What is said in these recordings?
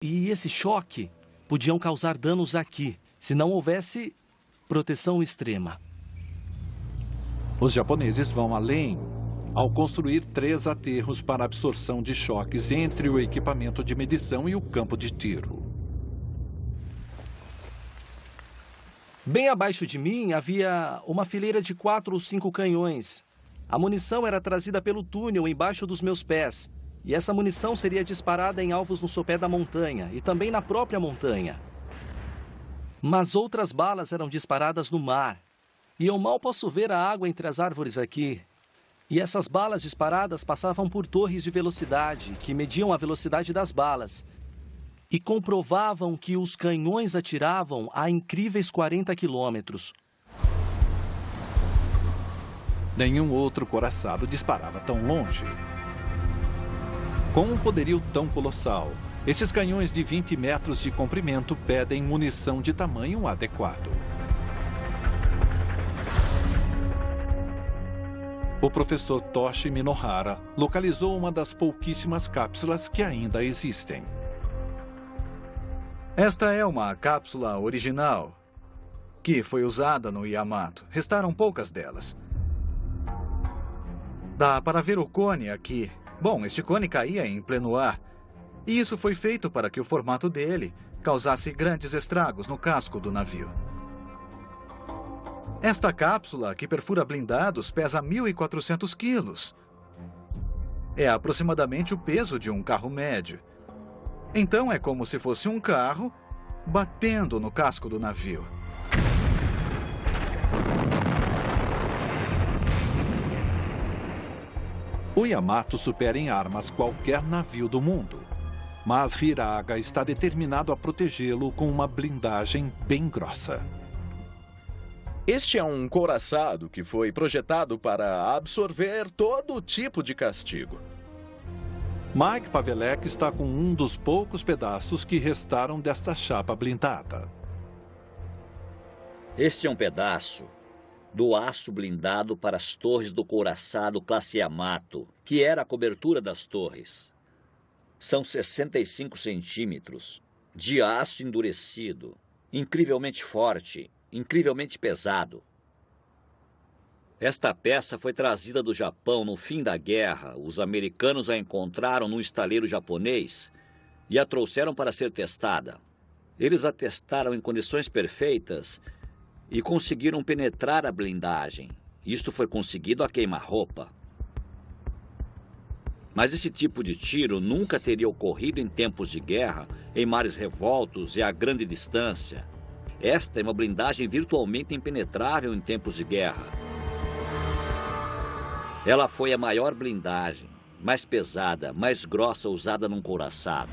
E esse choque podiam causar danos aqui, se não houvesse proteção extrema. Os japoneses vão além ao construir 3 aterros para absorção de choques entre o equipamento de medição e o campo de tiro. Bem abaixo de mim havia uma fileira de 4 ou 5 canhões. A munição era trazida pelo túnel embaixo dos meus pés. E essa munição seria disparada em alvos no sopé da montanha e também na própria montanha. Mas outras balas eram disparadas no mar. E eu mal posso ver a água entre as árvores aqui. E essas balas disparadas passavam por torres de velocidade, que mediam a velocidade das balas. E comprovavam que os canhões atiravam a incríveis 40 quilômetros. Nenhum outro couraçado disparava tão longe. Com um poderio tão colossal, esses canhões de 20 metros de comprimento pedem munição de tamanho adequado. O professor Toshi Minohara localizou uma das pouquíssimas cápsulas que ainda existem. Esta é uma cápsula original, que foi usada no Yamato. Restaram poucas delas. Dá para ver o cone aqui. Bom, este cone caía em pleno ar. E isso foi feito para que o formato dele causasse grandes estragos no casco do navio. Esta cápsula, que perfura blindados, pesa 1.400 quilos. É aproximadamente o peso de um carro médio. Então é como se fosse um carro batendo no casco do navio. O Yamato supera em armas qualquer navio do mundo, mas Hiraga está determinado a protegê-lo com uma blindagem bem grossa. Este é um couraçado que foi projetado para absorver todo tipo de castigo. Mike Pavelec está com um dos poucos pedaços que restaram desta chapa blindada. Este é um pedaço do aço blindado para as torres do couraçado classe Yamato, que era a cobertura das torres. São 65 centímetros de aço endurecido, incrivelmente forte, incrivelmente pesado. Esta peça foi trazida do Japão no fim da guerra. Os americanos a encontraram num estaleiro japonês e a trouxeram para ser testada. Eles a testaram em condições perfeitas e conseguiram penetrar a blindagem. Isto foi conseguido a queima-roupa. Mas esse tipo de tiro nunca teria ocorrido em tempos de guerra, em mares revoltos e a grande distância. Esta é uma blindagem virtualmente impenetrável em tempos de guerra. Ela foi a maior blindagem, mais pesada, mais grossa usada num couraçado.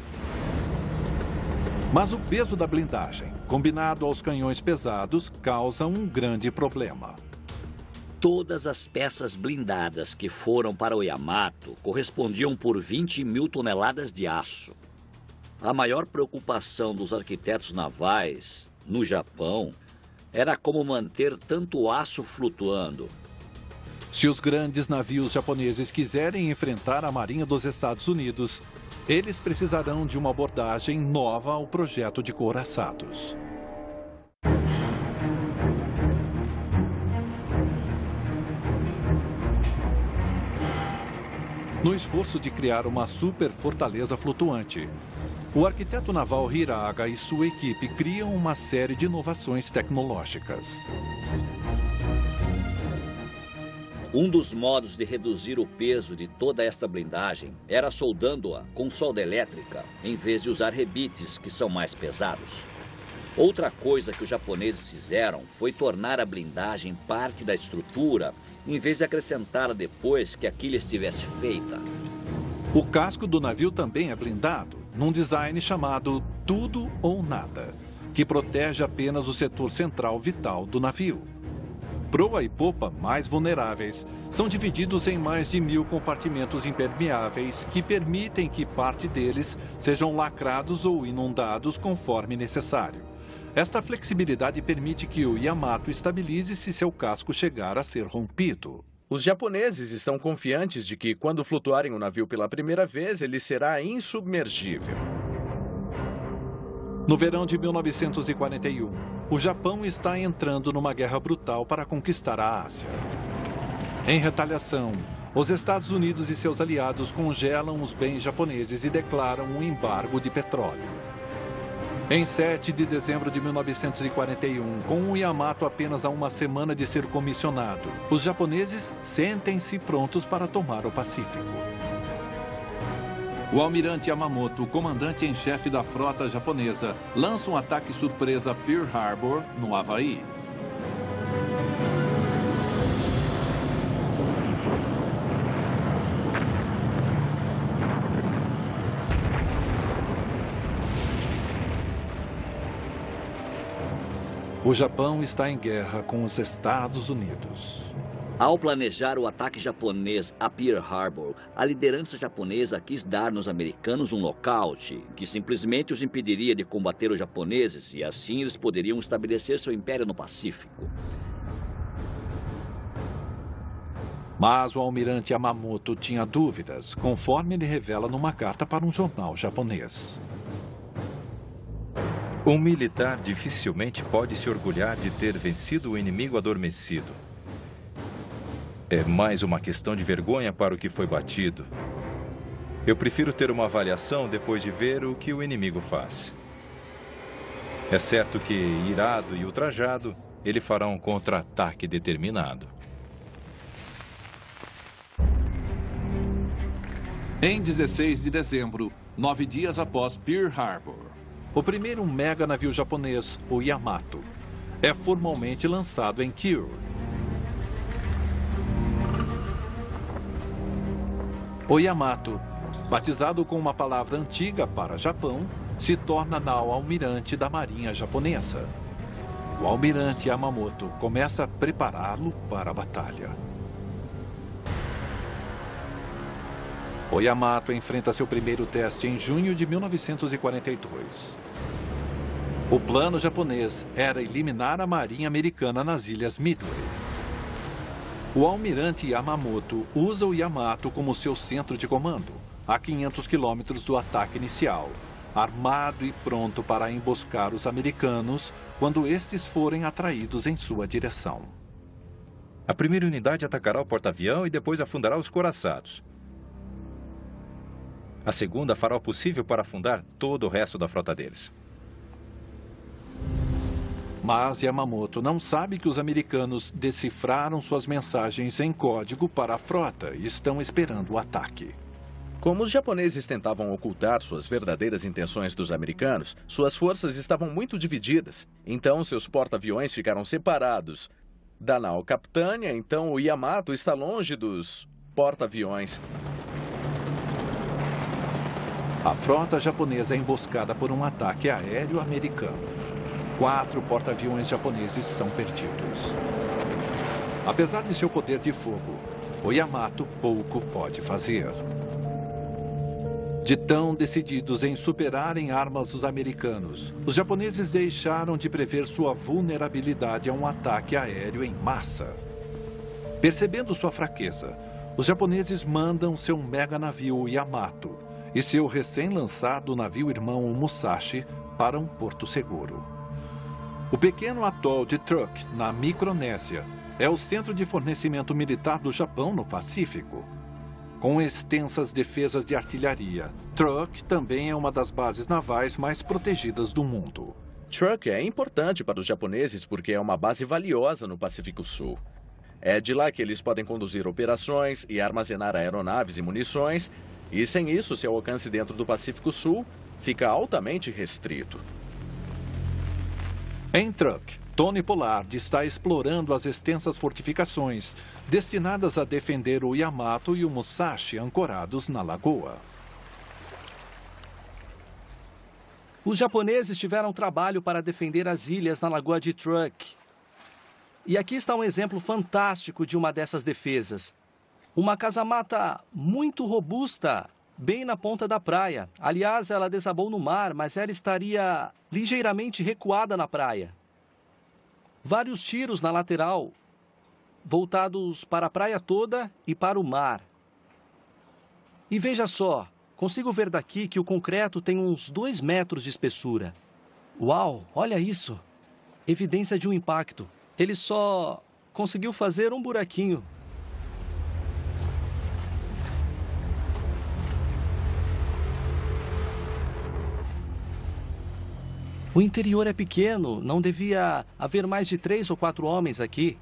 Mas o peso da blindagem, combinado aos canhões pesados, causa um grande problema. Todas as peças blindadas que foram para o Yamato correspondiam por 20 mil toneladas de aço. A maior preocupação dos arquitetos navais, no Japão, era como manter tanto aço flutuando. Se os grandes navios japoneses quiserem enfrentar a Marinha dos Estados Unidos, eles precisarão de uma abordagem nova ao projeto de couraçados. No esforço de criar uma super fortaleza flutuante, o arquiteto naval Hiraga e sua equipe criam uma série de inovações tecnológicas. Um dos modos de reduzir o peso de toda esta blindagem era soldando-a com solda elétrica, em vez de usar rebites, que são mais pesados. Outra coisa que os japoneses fizeram foi tornar a blindagem parte da estrutura, em vez de acrescentá-la depois que aquilo estivesse feita. O casco do navio também é blindado, num design chamado Tudo ou Nada, que protege apenas o setor central vital do navio. Proa e popa, mais vulneráveis, são divididos em mais de 1000 compartimentos impermeáveis que permitem que parte deles sejam lacrados ou inundados conforme necessário. Esta flexibilidade permite que o Yamato estabilize se seu casco chegar a ser rompido. Os japoneses estão confiantes de que, quando flutuarem o navio pela primeira vez, ele será insubmergível. No verão de 1941, o Japão está entrando numa guerra brutal para conquistar a Ásia. Em retaliação, os Estados Unidos e seus aliados congelam os bens japoneses e declaram um embargo de petróleo. Em 7 de dezembro de 1941, com o Yamato apenas a uma semana de ser comissionado, os japoneses sentem-se prontos para tomar o Pacífico. O almirante Yamamoto, o comandante em chefe da frota japonesa, lança um ataque surpresa a Pearl Harbor, no Havaí. O Japão está em guerra com os Estados Unidos. Ao planejar o ataque japonês a Pearl Harbor, a liderança japonesa quis dar nos americanos um nocaute, que simplesmente os impediria de combater os japoneses e assim eles poderiam estabelecer seu império no Pacífico. Mas o almirante Yamamoto tinha dúvidas, conforme ele revela numa carta para um jornal japonês. Um militar dificilmente pode se orgulhar de ter vencido o inimigo adormecido. É mais uma questão de vergonha para o que foi batido. Eu prefiro ter uma avaliação depois de ver o que o inimigo faz. É certo que, irado e ultrajado, ele fará um contra-ataque determinado. Em 16 de dezembro, 9 dias após Pearl Harbor, o primeiro mega navio japonês, o Yamato, é formalmente lançado em Kyoto. O Yamato, batizado com uma palavra antiga para Japão, se torna nau-almirante da Marinha Japonesa. O almirante Yamamoto começa a prepará-lo para a batalha. O Yamato enfrenta seu primeiro teste em junho de 1942. O plano japonês era eliminar a marinha americana nas ilhas Midway. O almirante Yamamoto usa o Yamato como seu centro de comando, a 500 quilômetros do ataque inicial, armado e pronto para emboscar os americanos quando estes forem atraídos em sua direção. A primeira unidade atacará o porta-avião e depois afundará os couraçados. A segunda fará o possível para afundar todo o resto da frota deles. Mas Yamamoto não sabe que os americanos decifraram suas mensagens em código para a frota e estão esperando o ataque. Como os japoneses tentavam ocultar suas verdadeiras intenções dos americanos, suas forças estavam muito divididas. Então, seus porta-aviões ficaram separados da nau capitânia, então o Yamato está longe dos porta-aviões. A frota japonesa é emboscada por um ataque aéreo americano. 4 porta-aviões japoneses são perdidos. Apesar de seu poder de fogo, o Yamato pouco pode fazer. De tão decididos em superarem armas dos americanos, os japoneses deixaram de prever sua vulnerabilidade a um ataque aéreo em massa. Percebendo sua fraqueza, os japoneses mandam seu mega navio Yamato e seu recém-lançado navio irmão Musashi para um porto seguro. O pequeno atol de Truk, na Micronésia, é o centro de fornecimento militar do Japão no Pacífico. Com extensas defesas de artilharia, Truk também é uma das bases navais mais protegidas do mundo. Truk é importante para os japoneses porque é uma base valiosa no Pacífico Sul. É de lá que eles podem conduzir operações e armazenar aeronaves e munições, e sem isso, seu alcance dentro do Pacífico Sul fica altamente restrito. Em Truk, Tony Pollard está explorando as extensas fortificações destinadas a defender o Yamato e o Musashi ancorados na lagoa. Os japoneses tiveram trabalho para defender as ilhas na lagoa de Truk. E aqui está um exemplo fantástico de uma dessas defesas. Uma casamata muito robusta, bem na ponta da praia. Aliás, ela desabou no mar, mas ela estaria ligeiramente recuada na praia. Vários tiros na lateral, voltados para a praia toda e para o mar. E veja só, consigo ver daqui que o concreto tem uns 2 metros de espessura. Uau, olha isso! Evidência de um impacto. Ele só conseguiu fazer um buraquinho. O interior é pequeno, não devia haver mais de 3 ou 4 homens aqui.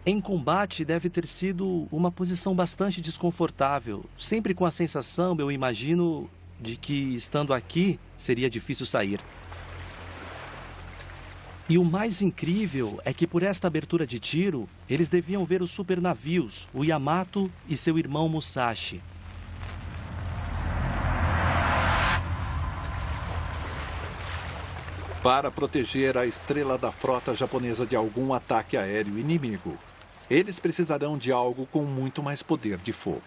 Em combate deve ter sido uma posição bastante desconfortável, sempre com a sensação, eu imagino, de que estando aqui seria difícil sair. E o mais incrível é que por esta abertura de tiro, eles deviam ver os supernavios, o Yamato e seu irmão Musashi. Para proteger a estrela da frota japonesa de algum ataque aéreo inimigo, eles precisarão de algo com muito mais poder de fogo.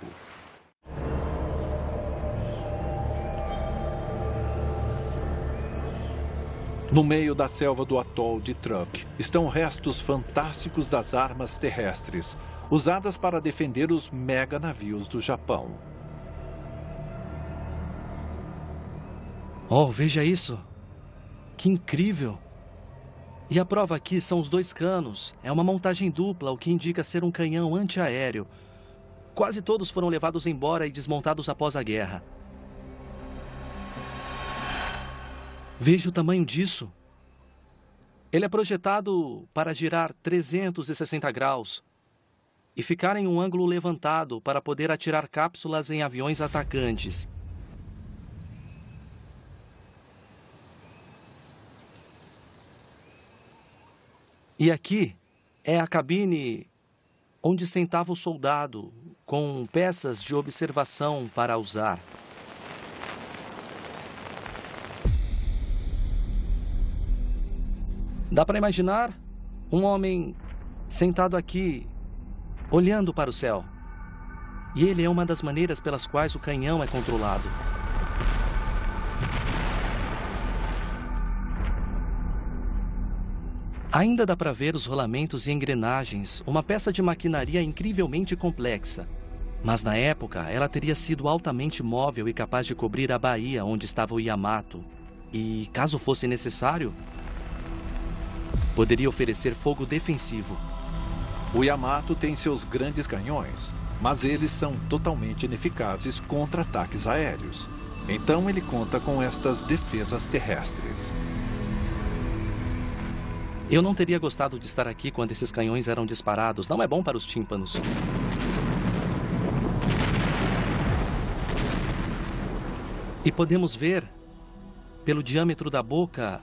No meio da selva do atol de Truk estão restos fantásticos das armas terrestres, usadas para defender os mega navios do Japão. Oh, veja isso! Que incrível! E a prova aqui são os 2 canos. É uma montagem dupla, o que indica ser um canhão antiaéreo. Quase todos foram levados embora e desmontados após a guerra. Veja o tamanho disso. Ele é projetado para girar 360 graus e ficar em um ângulo levantado para poder atirar cápsulas em aviões atacantes. E aqui é a cabine onde sentava o soldado, com peças de observação para usar. Dá para imaginar um homem sentado aqui, olhando para o céu. E ele é uma das maneiras pelas quais o canhão é controlado. Ainda dá para ver os rolamentos e engrenagens, uma peça de maquinaria incrivelmente complexa. Mas na época, ela teria sido altamente móvel e capaz de cobrir a baía onde estava o Yamato. E, caso fosse necessário, poderia oferecer fogo defensivo. O Yamato tem seus grandes canhões, mas eles são totalmente ineficazes contra ataques aéreos. Então ele conta com estas defesas terrestres. Eu não teria gostado de estar aqui quando esses canhões eram disparados. Não é bom para os tímpanos. E podemos ver, pelo diâmetro da boca,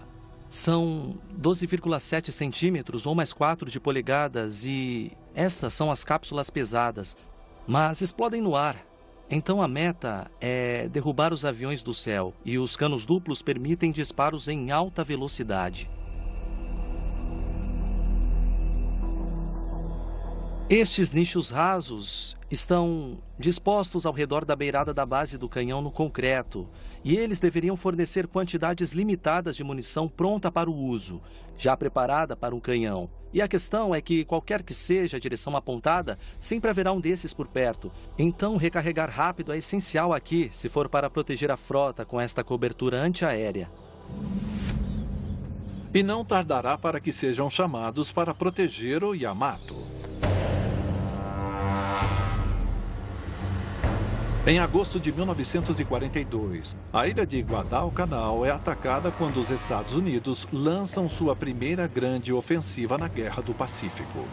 são 12,7 centímetros ou mais 4 de polegadas e estas são as cápsulas pesadas, mas explodem no ar. Então a meta é derrubar os aviões do céu e os canos duplos permitem disparos em alta velocidade. Estes nichos rasos estão dispostos ao redor da beirada da base do canhão no concreto e eles deveriam fornecer quantidades limitadas de munição pronta para o uso, já preparada para um canhão. E a questão é que, qualquer que seja a direção apontada, sempre haverá um desses por perto. Então, recarregar rápido é essencial aqui, se for para proteger a frota com esta cobertura antiaérea. E não tardará para que sejam chamados para proteger o Yamato. Em agosto de 1942, a ilha de Guadalcanal é atacada quando os Estados Unidos lançam sua primeira grande ofensiva na Guerra do Pacífico.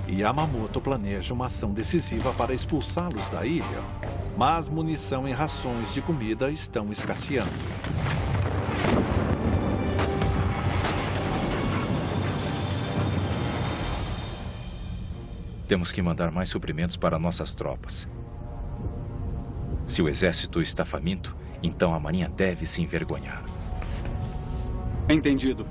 Yamamoto planeja uma ação decisiva para expulsá-los da ilha, mas munição e rações de comida estão escasseando. Temos que mandar mais suprimentos para nossas tropas. Se o exército está faminto, então a marinha deve se envergonhar. Entendido.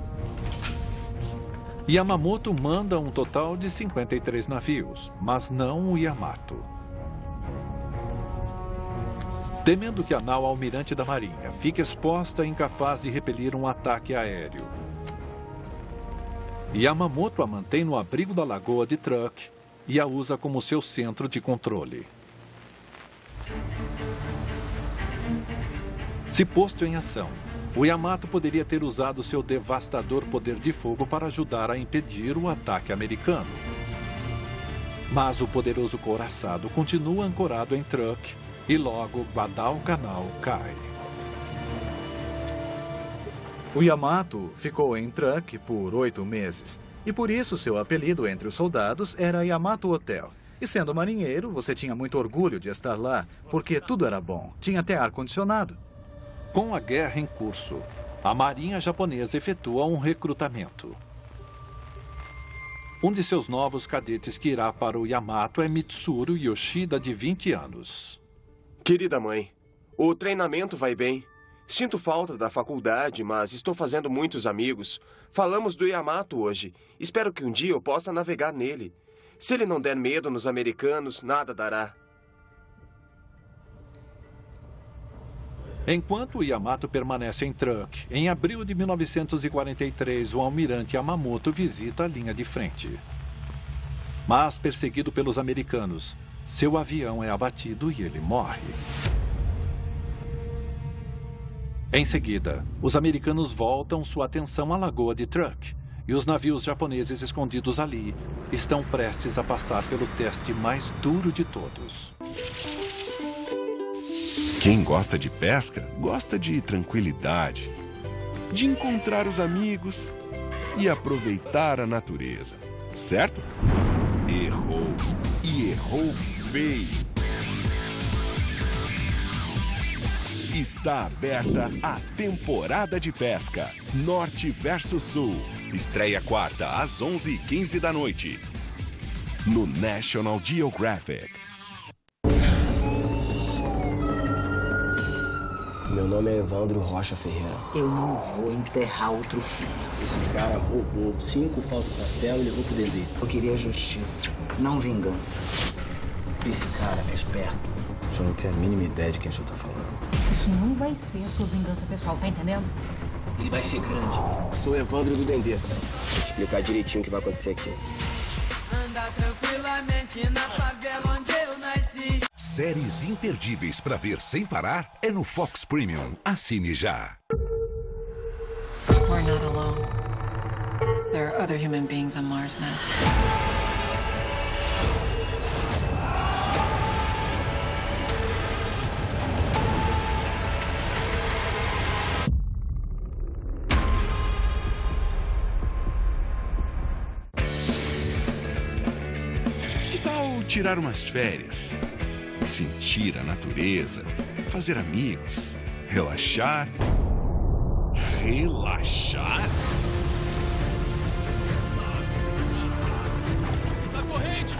Yamamoto manda um total de 53 navios, mas não o Yamato. Temendo que a nau almirante da marinha fique exposta e incapaz de repelir um ataque aéreo, Yamamoto a mantém no abrigo da lagoa de Truk e a usa como seu centro de controle. Se posto em ação, o Yamato poderia ter usado seu devastador poder de fogo para ajudar a impedir o ataque americano. Mas o poderoso couraçado continua ancorado em Truk e logo Guadalcanal cai. O Yamato ficou em Truk por 8 meses e por isso seu apelido entre os soldados era Yamato Hotel. E sendo marinheiro, você tinha muito orgulho de estar lá, porque tudo era bom, tinha até ar-condicionado. Com a guerra em curso, a Marinha Japonesa efetua um recrutamento. Um de seus novos cadetes que irá para o Yamato é Mitsuru Yoshida, de 20 anos. Querida mãe, o treinamento vai bem. Sinto falta da faculdade, mas estou fazendo muitos amigos. Falamos do Yamato hoje. Espero que um dia eu possa navegar nele. Se ele não der medo nos americanos, nada dará. Enquanto o Yamato permanece em Truk, em abril de 1943, o almirante Yamamoto visita a linha de frente. Mas, perseguido pelos americanos, seu avião é abatido e ele morre. Em seguida, os americanos voltam sua atenção à lagoa de Truk, e os navios japoneses escondidos ali estão prestes a passar pelo teste mais duro de todos. Quem gosta de pesca, gosta de tranquilidade, de encontrar os amigos e aproveitar a natureza, certo? Errou. E errou feio. Está aberta a temporada de pesca, Norte versus Sul. Estreia quarta às 11h15 da noite, no National Geographic. Meu nome é Evandro Rocha Ferreira. Eu não vou enterrar outro filho. Esse cara roubou 5 falsos papel e levou pro Dendê. Eu queria justiça, não vingança. Esse cara é esperto. O senhor não tem a mínima ideia de quem o senhor tá falando. Isso não vai ser a sua vingança pessoal, tá entendendo? Ele vai ser grande. Eu sou o Evandro do Dendê. Vou te explicar direitinho o que vai acontecer aqui. Anda tranquilamente na favela onde eu nasci. Séries imperdíveis para ver sem parar é no Fox Premium. Assine já. We're not alone. There are other human beings on Mars now. Que tal tirar umas férias? Sentir a natureza, fazer amigos, relaxar. Relaxar? A corrente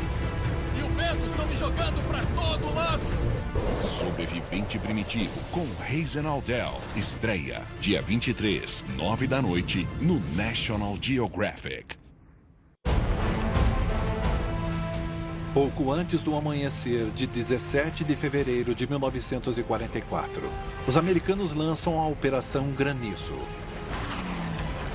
e o vento estão me jogando para todo lado. Sobrevivente Primitivo com Hazen Aldel. Estreia dia 23, 9 da noite, no National Geographic. Pouco antes do amanhecer de 17 de fevereiro de 1944, os americanos lançam a Operação Granizo.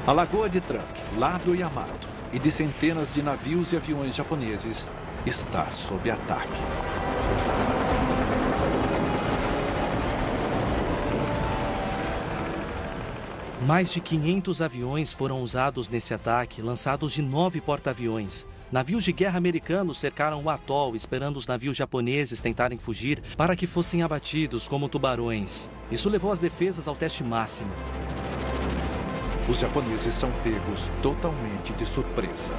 A lagoa de Truk, lá do Yamato, e de centenas de navios e aviões japoneses, está sob ataque. Mais de 500 aviões foram usados nesse ataque, lançados de 9 porta-aviões. Navios de guerra americanos cercaram o atol, esperando os navios japoneses tentarem fugir para que fossem abatidos como tubarões. Isso levou as defesas ao teste máximo. Os japoneses são pegos totalmente de surpresa.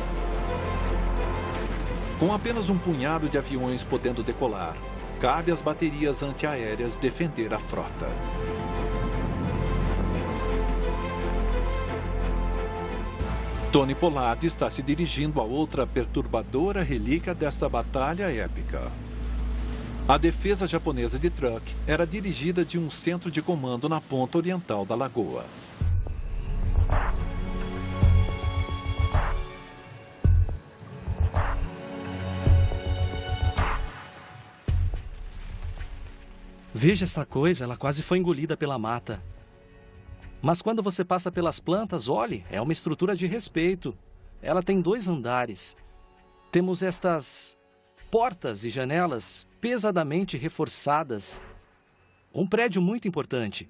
Com apenas um punhado de aviões podendo decolar, cabe às baterias antiaéreas defender a frota. Tony Pollard está se dirigindo a outra perturbadora relíquia desta batalha épica. A defesa japonesa de Truk era dirigida de um centro de comando na ponta oriental da lagoa. Veja esta coisa, ela quase foi engolida pela mata. Mas quando você passa pelas plantas, olhe, é uma estrutura de respeito. Ela tem 2 andares. Temos estas portas e janelas pesadamente reforçadas. Um prédio muito importante.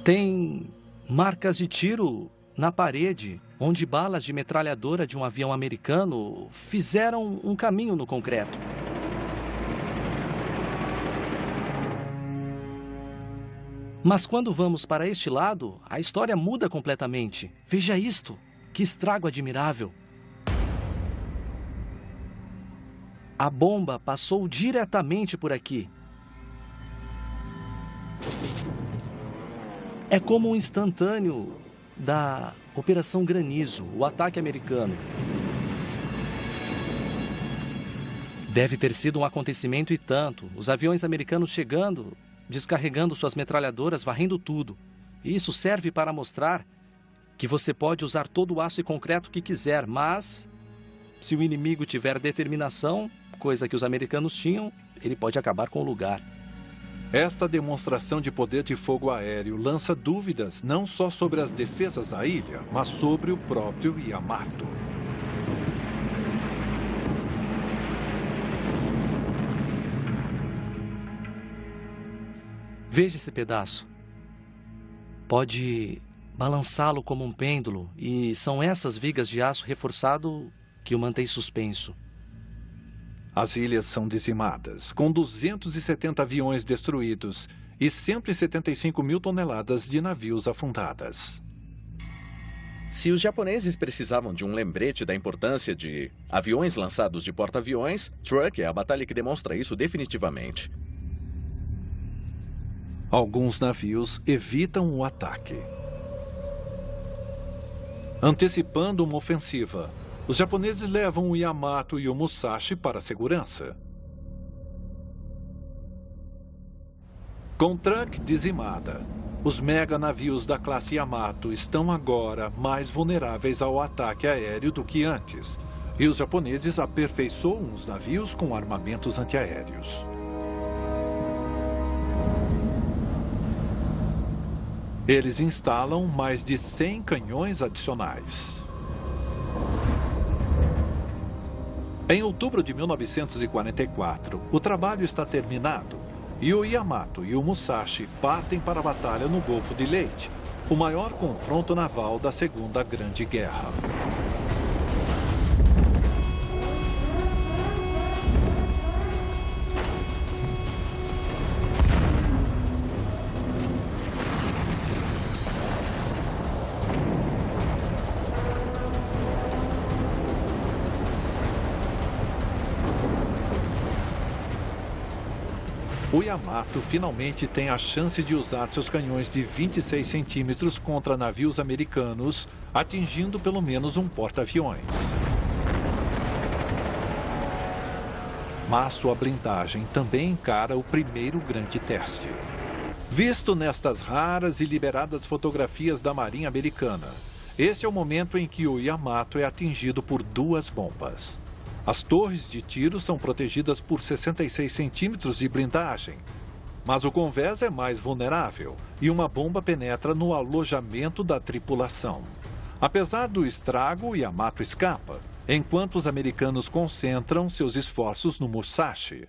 Tem marcas de tiro na parede, onde balas de metralhadora de um avião americano fizeram um caminho no concreto. Mas quando vamos para este lado, a história muda completamente. Veja isto, que estrago admirável. A bomba passou diretamente por aqui. É como um instantâneo da Operação Granizo, o ataque americano. Deve ter sido um acontecimento e tanto. Os aviões americanos chegando, descarregando suas metralhadoras, varrendo tudo. E isso serve para mostrar que você pode usar todo o aço e concreto que quiser, mas se o inimigo tiver determinação, coisa que os americanos tinham, ele pode acabar com o lugar. Esta demonstração de poder de fogo aéreo lança dúvidas não só sobre as defesas da ilha, mas sobre o próprio Yamato. Veja esse pedaço. Pode balançá-lo como um pêndulo e são essas vigas de aço reforçado que o mantém suspenso. As ilhas são dizimadas, com 270 aviões destruídos e 175 mil toneladas de navios afundadas. Se os japoneses precisavam de um lembrete da importância de aviões lançados de porta-aviões, Truk é a batalha que demonstra isso definitivamente. Alguns navios evitam o ataque. Antecipando uma ofensiva, os japoneses levam o Yamato e o Musashi para a segurança. Com Truk dizimada, os mega navios da classe Yamato estão agora mais vulneráveis ao ataque aéreo do que antes, e os japoneses aperfeiçoam os navios com armamentos antiaéreos. Eles instalam mais de 100 canhões adicionais. Em outubro de 1944, o trabalho está terminado e o Yamato e o Musashi partem para a batalha no Golfo de Leyte, o maior confronto naval da Segunda Grande Guerra. O Yamato finalmente tem a chance de usar seus canhões de 26 centímetros contra navios americanos, atingindo pelo menos um porta-aviões. Mas sua blindagem também encara o primeiro grande teste. Visto nestas raras e liberadas fotografias da Marinha Americana, esse é o momento em que o Yamato é atingido por duas bombas. As torres de tiro são protegidas por 66 centímetros de blindagem, mas o convés é mais vulnerável e uma bomba penetra no alojamento da tripulação. Apesar do estrago, Yamato escapa, enquanto os americanos concentram seus esforços no Musashi.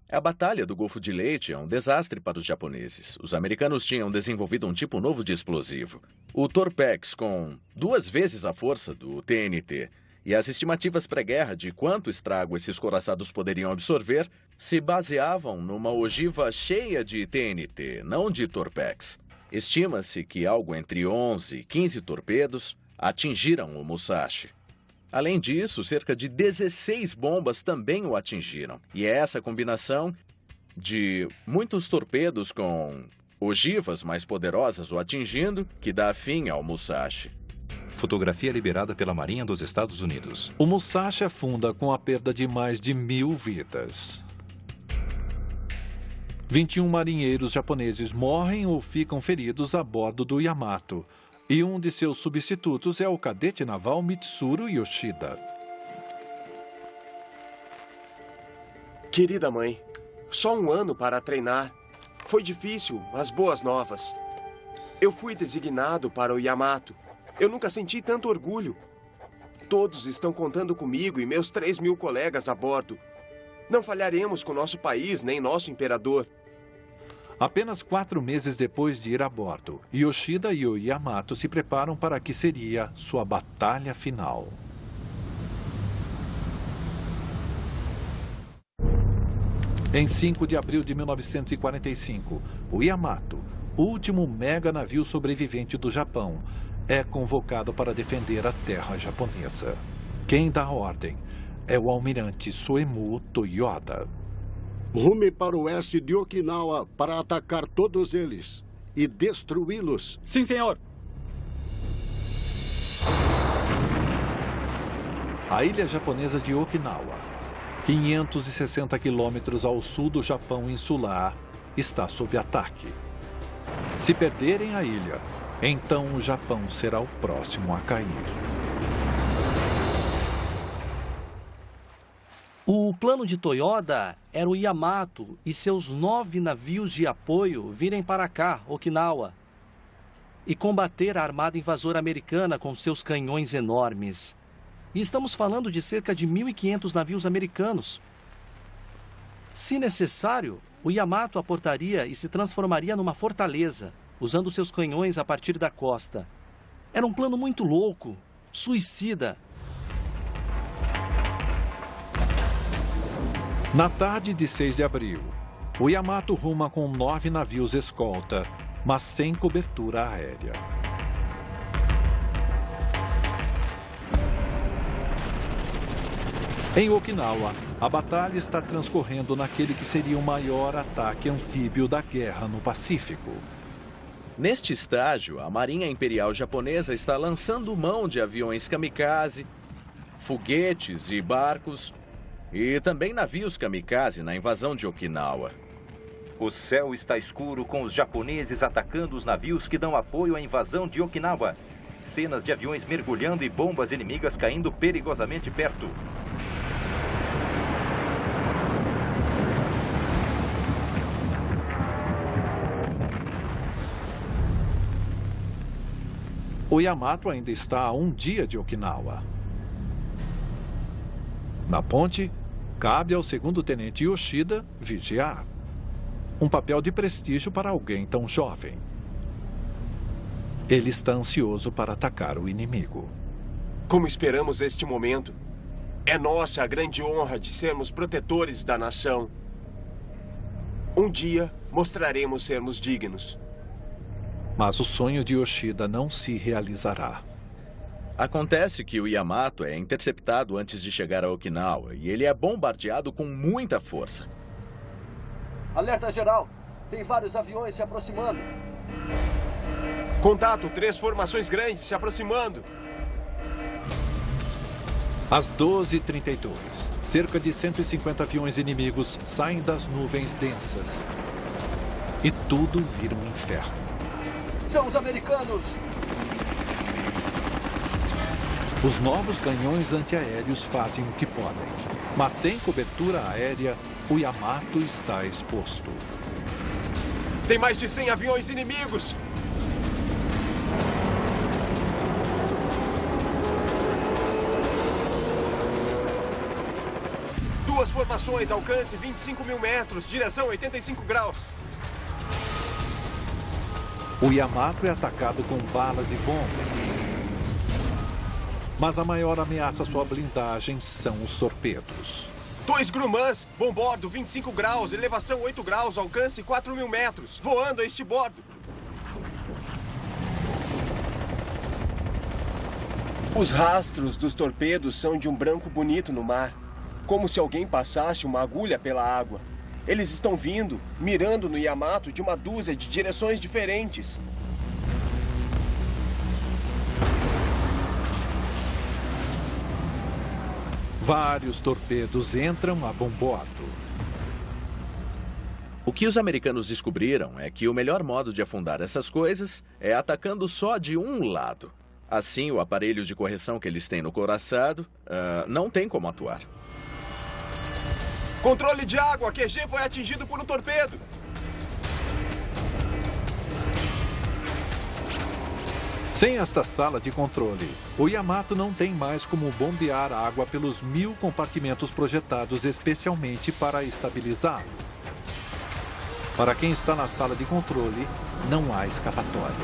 A Batalha do Golfo de Leyte é um desastre para os japoneses. Os americanos tinham desenvolvido um tipo novo de explosivo, o Torpex, com 2 vezes a força do TNT. E as estimativas pré-guerra de quanto estrago esses couraçados poderiam absorver se baseavam numa ogiva cheia de TNT, não de Torpex. Estima-se que algo entre 11 e 15 torpedos atingiram o Musashi. Além disso, cerca de 16 bombas também o atingiram. E é essa combinação de muitos torpedos com ogivas mais poderosas o atingindo que dá fim ao Musashi. Fotografia liberada pela Marinha dos Estados Unidos. O Musashi afunda com a perda de mais de 1.000 vidas. 21 marinheiros japoneses morrem ou ficam feridos a bordo do Yamato, e um de seus substitutos é o cadete naval Mitsuru Yoshida. Querida mãe, só 1 ano para treinar. Foi difícil, mas boas novas. Eu fui designado para o Yamato. Eu nunca senti tanto orgulho. Todos estão contando comigo e meus 3.000 colegas a bordo. Não falharemos com nosso país nem nosso imperador. Apenas 4 meses depois de ir a bordo, Yoshida e o Yamato se preparam para a que seria sua batalha final. Em 5 de abril de 1945, o Yamato, último mega navio sobrevivente do Japão, é convocado para defender a terra japonesa. Quem dá a ordem é o almirante Soemu Toyoda. Rume para o oeste de Okinawa para atacar todos eles e destruí-los. Sim, senhor. A ilha japonesa de Okinawa, 560 quilômetros ao sul do Japão insular, está sob ataque. Se perderem a ilha, então o Japão será o próximo a cair. O plano de Toyoda era o Yamato e seus 9 navios de apoio virem para cá, Okinawa, e combater a armada invasora americana com seus canhões enormes. E estamos falando de cerca de 1.500 navios americanos. Se necessário, o Yamato aportaria e se transformaria numa fortaleza, usando seus canhões a partir da costa. Era um plano muito louco, suicida. Na tarde de 6 de abril, o Yamato ruma com 9 navios escolta, mas sem cobertura aérea. Em Okinawa, a batalha está transcorrendo naquele que seria o maior ataque anfíbio da guerra no Pacífico. Neste estágio, a Marinha Imperial Japonesa está lançando mão de aviões kamikaze, foguetes e barcos, e também navios kamikaze na invasão de Okinawa. O céu está escuro com os japoneses atacando os navios que dão apoio à invasão de Okinawa. Cenas de aviões mergulhando e bombas inimigas caindo perigosamente perto. O Yamato ainda está a 1 dia de Okinawa. Na ponte, cabe ao segundo-tenente Yoshida vigiar. Um papel de prestígio para alguém tão jovem. Ele está ansioso para atacar o inimigo. Como esperamos este momento? É nossa a grande honra de sermos protetores da nação. Um dia mostraremos sermos dignos. Mas o sonho de Yoshida não se realizará. Acontece que o Yamato é interceptado antes de chegar a Okinawa e ele é bombardeado com muita força. Alerta geral! Tem vários aviões se aproximando. Contato, 3 formações grandes se aproximando. Às 12h32, cerca de 150 aviões inimigos saem das nuvens densas. E tudo vira um inferno. São os americanos! Os novos canhões antiaéreos fazem o que podem. Mas sem cobertura aérea, o Yamato está exposto. Tem mais de 100 aviões inimigos! Duas formações, alcance 25.000 metros, direção 85 graus. O Yamato é atacado com balas e bombas. Mas a maior ameaça à sua blindagem são os torpedos. 2 Grumãs, bombordo 25 graus, elevação 8 graus, alcance 4.000 metros, voando a este bordo. Os rastros dos torpedos são de um branco bonito no mar, como se alguém passasse uma agulha pela água. Eles estão vindo, mirando no Yamato de uma dúzia de direções diferentes. Vários torpedos entram a bombordo. O que os americanos descobriram é que o melhor modo de afundar essas coisas é atacando só de um lado. Assim, o aparelho de correção que eles têm no couraçado não tem como atuar. Controle de água, QG foi atingido por um torpedo. Sem esta sala de controle, o Yamato não tem mais como bombear água pelos 1000 compartimentos projetados especialmente para estabilizá-lo. Para quem está na sala de controle, não há escapatória.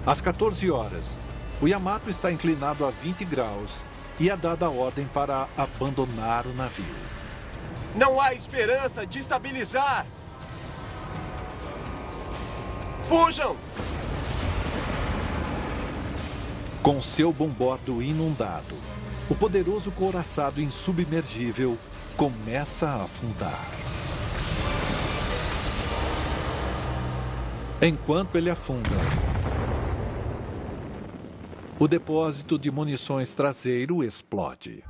Às 14 horas, o Yamato está inclinado a 20 graus e é dada a ordem para abandonar o navio. Não há esperança de estabilizar! Fujam! Com seu bombordo inundado, o poderoso couraçado insubmergível começa a afundar. Enquanto ele afunda, o depósito de munições traseiro explode.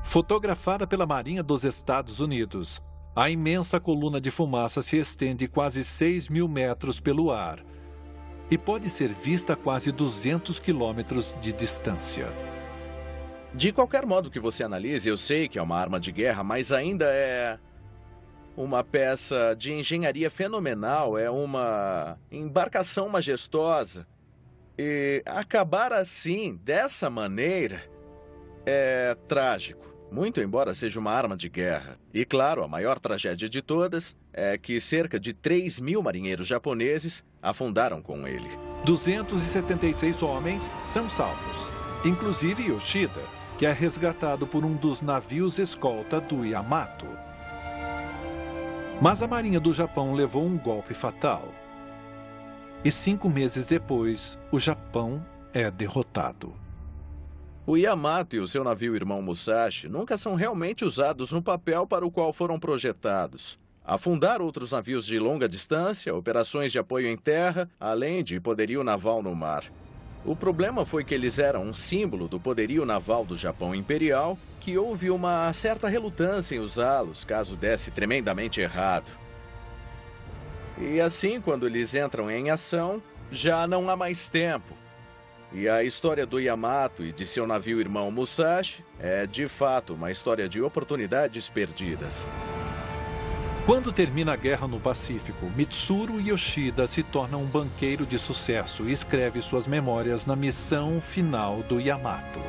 Fotografada pela Marinha dos Estados Unidos, a imensa coluna de fumaça se estende quase 6.000 metros pelo ar e pode ser vista a quase 200 quilômetros de distância. De qualquer modo que você analise, eu sei que é uma arma de guerra, mas ainda é uma peça de engenharia fenomenal, é uma embarcação majestosa. E acabar assim, dessa maneira, é trágico. Muito embora seja uma arma de guerra. E claro, a maior tragédia de todas é que cerca de 3.000 marinheiros japoneses afundaram com ele. 276 homens são salvos, inclusive Yoshida, que é resgatado por um dos navios escolta do Yamato. Mas a Marinha do Japão levou um golpe fatal. E 5 meses depois, o Japão é derrotado. O Yamato e o seu navio irmão Musashi nunca são realmente usados no papel para o qual foram projetados. Afundar outros navios de longa distância, operações de apoio em terra, além de poderio naval no mar. O problema foi que eles eram um símbolo do poderio naval do Japão Imperial, que houve uma certa relutância em usá-los caso desse tremendamente errado. E assim, quando eles entram em ação, já não há mais tempo. E a história do Yamato e de seu navio irmão Musashi é, de fato, uma história de oportunidades perdidas. Quando termina a guerra no Pacífico, Mitsuru Yoshida se torna um banqueiro de sucesso e escreve suas memórias na missão final do Yamato.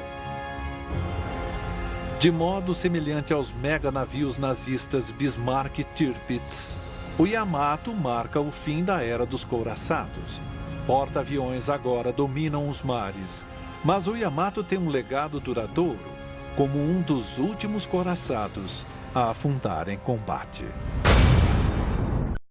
De modo semelhante aos mega navios nazistas Bismarck e Tirpitz, o Yamato marca o fim da era dos couraçados. Porta-aviões agora dominam os mares, mas o Yamato tem um legado duradouro, como um dos últimos couraçados a afundar em combate.